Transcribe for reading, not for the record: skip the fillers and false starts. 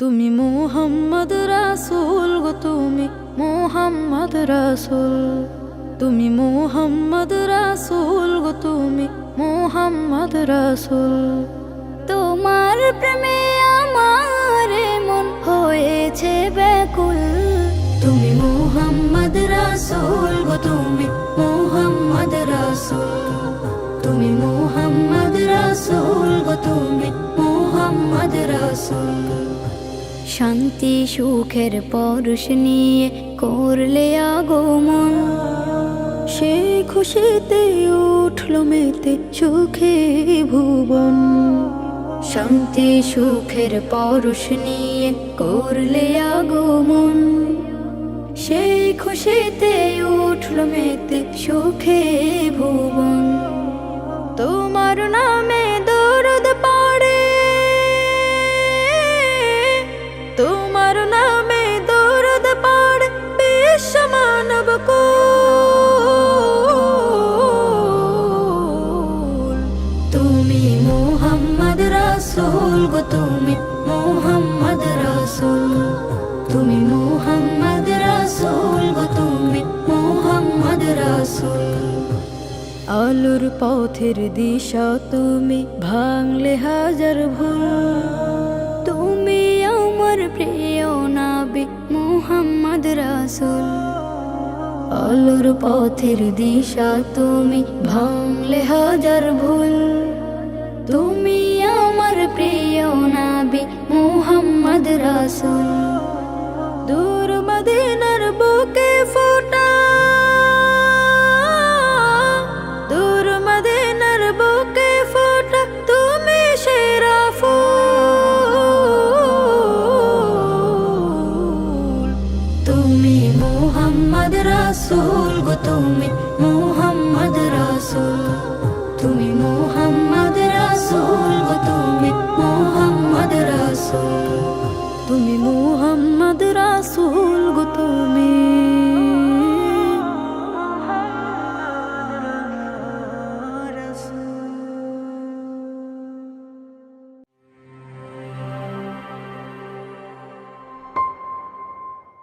তুমি মুহাম্মদ রাসূল গো, তুমি মুহাম্মদ রাসূল। তুমি মুহাম্মদ রাসূল গো, তুমি মুহাম্মদ রাসূল। তোমার প্রেমে আমার মন হয়েছে ব্যাকুল। তুমি মুহাম্মদ রাসূল গো, তুমি মুহাম্মদ রাসূল। তুমি মুহাম্মদ রাসূল গো, তুমি মুহাম্মদ রাসূল। শান্তি সুখের পরশ নিয়ে করলে আগমন, সেই খুশিতে উঠল মেতে সুখে ভুবন। শান্তি সুখের পরশ নিয়ে করলে আগমন, সেই খুশিতে উঠল মেতে সুখে ভুবন। তোমার নামে দরুদ পড়ে, তোমার নামে দরুদ পড়ে বিশ্ব মানব কুল। তুমি মুহাম্মদ রাসূল গো, তুমি মুহাম্মদ রাসূল। তুমি মুহাম্মদ রাসূল গো, তুমি মুহাম্মদ রাসূল। আলোর পথের দিশা তুমি, ভাঙলে হাজার ভুল। তুমি আমার প্রিয় নবী মুহাম্মদ রাসূল। আলোর পথের দিশা তুমি, ভাঙলে হাজার ভুল। তুমি আমার প্রিয় নবী মুহাম্মদ রাসূল। দূর মদিনার বুকে ফোটা, দূর মদিনার বুকে ফোটা তুমি সেরা ফুল। তুমি মুহাম্মদ রাসূল গো, তুমি মুহাম্মদ রাসূল। তুমি মুহাম্মদ রাসূল গো, তুমি মুহাম্মদ রাসূল। তুমি মুহাম্মদ রাসূল গো।